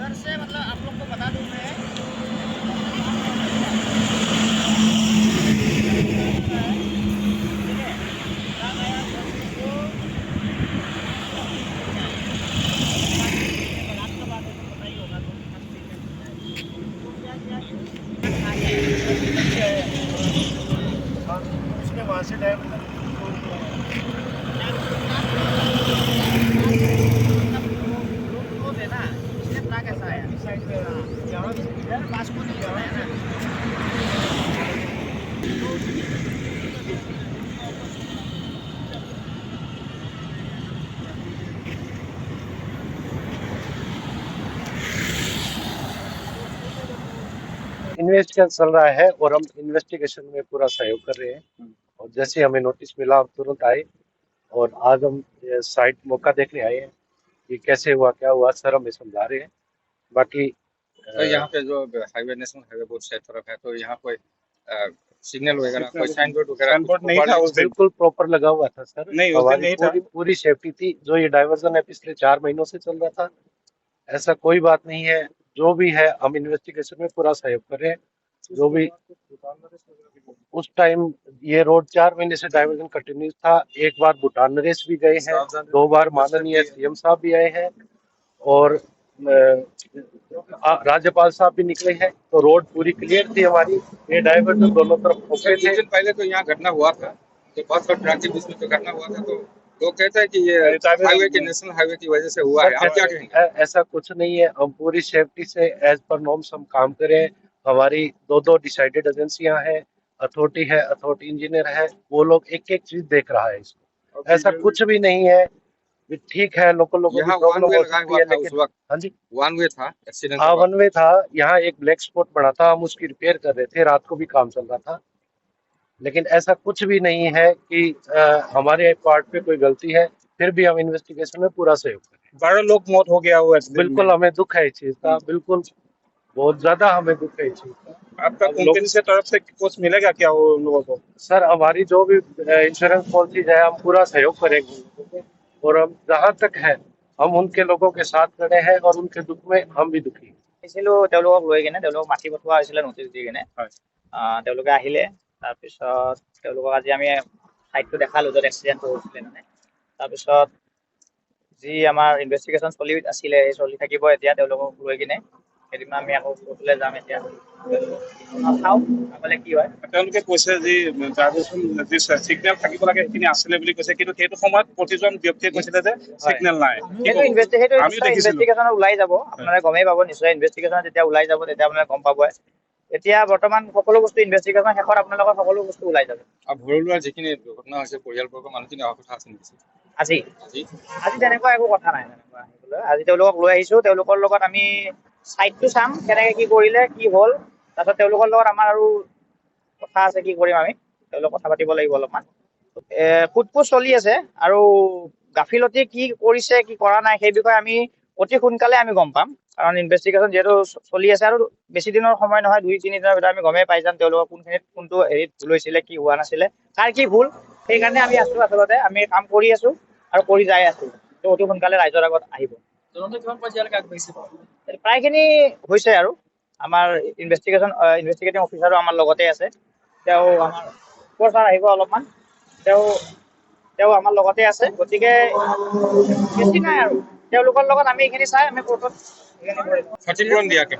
Sir से मतलब आप लोग को बता दूं मैं उसने वहाँ से डायवर्जन कैसा है साइड पे यहाँ इधर वास्को नहीं है ना इन्वेस्टिगेशन चल रहा है और हम इन्वेस्टिगेशन में पूरा सहयोग कर रहे हैं और जैसे हमें नोटिस मिला हम तुरंत आए और आज हम साइट मौका देखने आए हैं कि कैसे हुआ क्या हुआ सर हमें समझा रहे हैं बाकी तो यहाँ पे जो हाईवे नेशनल हाईवे बहुत से तरफ है तो यहाँ कोई सिग्नल वगैरह कोई साइन बोर्ड वगैरह साइनबोर्ड नहीं था उस दिन। बिल्कुल प्रॉपर लगा हुआ था सर नहीं, उस दिन हमारी नहीं था। पूरी सेफ्टी थी जो ये डाइवर्जन है पिछले 4 महीनों से चल रहा था ऐसा कोई बात नहीं है जो भी है हम इन्वेस्टिगेशन में पूरा सहयोग कर रहे हैं जो भी उस टाइम ये रोड 4 महीने से डाइवर्जन कंटिन्यू था एक बार भूटान नरेश भी गए हैं 2 बार माननीय सीएम साहब भी आए हैं और राज्यपाल साहब भी निकले हैं तो रोड पूरी क्लियर थी हमारी ये डाइवर्जन दोनों तरफ ओके कुछ थे दिन पहले तो यहाँ घटना हुआ था तो बहुत बड़ा ट्रैफिक बीच में जो घटना हुआ था तो लोग कहते हैं कि ये हाईवे के नेशनल हाईवे की वजह से हुआ है आप क्या कहेंगे ऐसा कुछ नहीं है हम पूरी सेफ्टी से एज पर नॉर्म्स हम काम करें हमारी दो डिसाइडेड एजेंसियां हैं अथॉरिटी इंजीनियर है वो लोग एक एक चीज देख रहा है इसको ऐसा कुछ भी नहीं है ठीक है लोगों की यहाँ प्रॉब्लम वन वे हो लगा सकती हुआ है था उस लेकिन वक्त हाँ जी वन वे था एक्सीडेंट हाँ वन वे था यहाँ एक ब्लैक स्पॉट बना था हम उसकी रिपेयर कर रहे थे रात को भी काम चल रहा था लेकिन ऐसा कुछ भी नहीं है कि हमारे पार्ट पे कोई गलती है फिर भी हम इन्वेस्टिगेशन में पूरा सहयोग करें 12 लोग मौत हो गया हुआ है बिल्कुल हमें दुख है इस चीज का बिल्कुल बहुत ज्यादा हमें दुख है इस चीज का अब तक उनके से तरफ से कुछ मिलेगा क्या वो लोगों को सर हमारी जो भी इंश्योरेंस पॉलिसी है हम पूरा सहयोग करेंगे और हम जहाँ तक है हम उनके लोगों के साथ खड़े हैं और उनके दुख में हम भी दुखी আহিছিলোঁ তেওঁলোকক লৈ কিনে তেওঁলোকক মাতি পঠোৱা হৈছিলে নটিচ দি কিনে তেওঁলোকে আহিলে তাৰপিছত তেওঁলোকক আজি আমি সাইটটো দেখালো য'ত এক্সিডেণ্টটো হৈছিলে মানে তাৰপিছত যি আমাৰ ইনভেষ্টিগেশ্যন চলি আছিলে সেই চলি থাকিব এতিয়া তেওঁলোকক লৈ কিনে সেইদিনা আমি আকৌ কোৰ্টলৈ যাম এতিয়া চাওঁ আগলৈ কি হয় তেওঁলোকে কৈছে যে ডাইভাৰচন যি সিগনেল থাকিব লাগে সেইখিনি আছিলে বুলি কৈছে কিন্তু সেইটো সময়ত প্ৰতিজন ব্যক্তিয়ে কৈছিলে যে সিগনেল নাই সেইটো ইনভেষ্টিগেশ্যনত ওলাই যাব আপোনালোকে গমেই পাব নিশ্চয় ইনভেষ্টিগেশ্যনত যেতিয়া ওলাই যাব তেতিয়া আপোনালোকে গম পাব এতিয়া বৰ্তমান সকলো বস্তু ইনভেষ্টিগেশ্যন শেষত আপোনালোকৰ সকলো বস্তু ওলাই যাব আৰু ভৰলুৱাৰ যিখিনি দুৰ্ঘটনা হৈছে পৰিয়ালবৰ্গৰ মানুহখিনি অহা কথা আছে নেকি আজি তেনেকুৱা একো কথা নাই আজি তেওঁলোকক লৈ আহিছোঁ তেওঁলোকৰ লগত আমি সাইটটো চাম কেনেকৈ কি কৰিলে কি হ'ল তাৰপিছত তেওঁলোকৰ লগত আমাৰ আৰু কথা আছে কি কৰিম আমি তেওঁলোকক কথা পাতিব লাগিব অলপমান সোধপোছ চলি আছে আৰু গাফিলতি কি কৰিছে কি কৰা নাই সেই বিষয়ে আমি অতি সোনকালে আমি গম পাম কাৰণ ইনভেষ্টিগেশ্যন যিহেতু চলি আছে আৰু বেছি দিনৰ সময় নহয় 2-3 দিনৰ ভিতৰত আমি গমেই পাই যাম তেওঁলোকৰ কোনখিনিত কোনটো হেৰিত ভুল হৈছিলে কি হোৱা নাছিলে কাৰ কি ভুল সেইকাৰণে আমি আছোঁ আচলতে আমি কাম কৰি আছোঁ আৰু কৰি যাই আছোঁ অতি সোনকালে ৰাইজৰ আগত আহিব প্ৰায়খিনি হৈছে আৰু আমাৰ ইনভেষ্টিগেটিং অফিচাৰো আমাৰ লগতে আছে তেওঁ আমাৰ ওপৰ ছাৰ আহিব অলপমান তেওঁ আমাৰ লগতে আছে গতিকে বেছি নাই আৰু তেওঁলোকৰ লগত আমি এইখিনি চাই আমি কোৰ্টত ক্ষতিপূৰণ দিয়াকে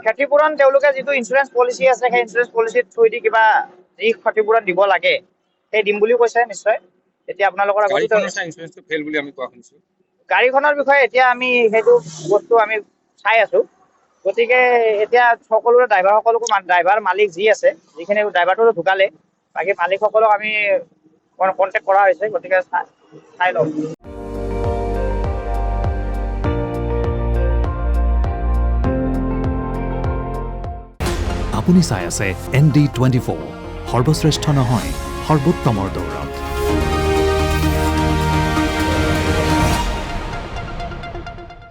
ক্ষতিপূৰণ তেওঁলোকে যিটো ইঞ্চুৰেঞ্চ পলিচি আছে সেই ইঞ্চুৰেঞ্চ পলিচিৰ থ্ৰুদি কিবা যি ক্ষতিপূৰণ দিব লাগে সেই দিম বুলি কৈছে নিশ্চয় এতিয়া আপোনালোকৰ আগত ইঞ্চুৰেঞ্চটো ফেইল বুলি আমি কোৱা শুনিছোঁ গাড়ীখনৰ বিষয়ে এতিয়া আমি সেইটো বস্তু আমি চাই আছোঁ গতিকে এতিয়া সকলোৰে ড্ৰাইভাৰ মালিক যি আছে যিখিনি ড্ৰাইভাৰটো ঢুকালে বাকী মালিকসকলক আমি কণ্টেক্ট কৰা হৈছে গতিকে চাই লওঁ আপুনি চাই আছে ND24 সৰ্বশ্ৰেষ্ঠ নহয় সৰ্বোত্তমৰ দৌৰ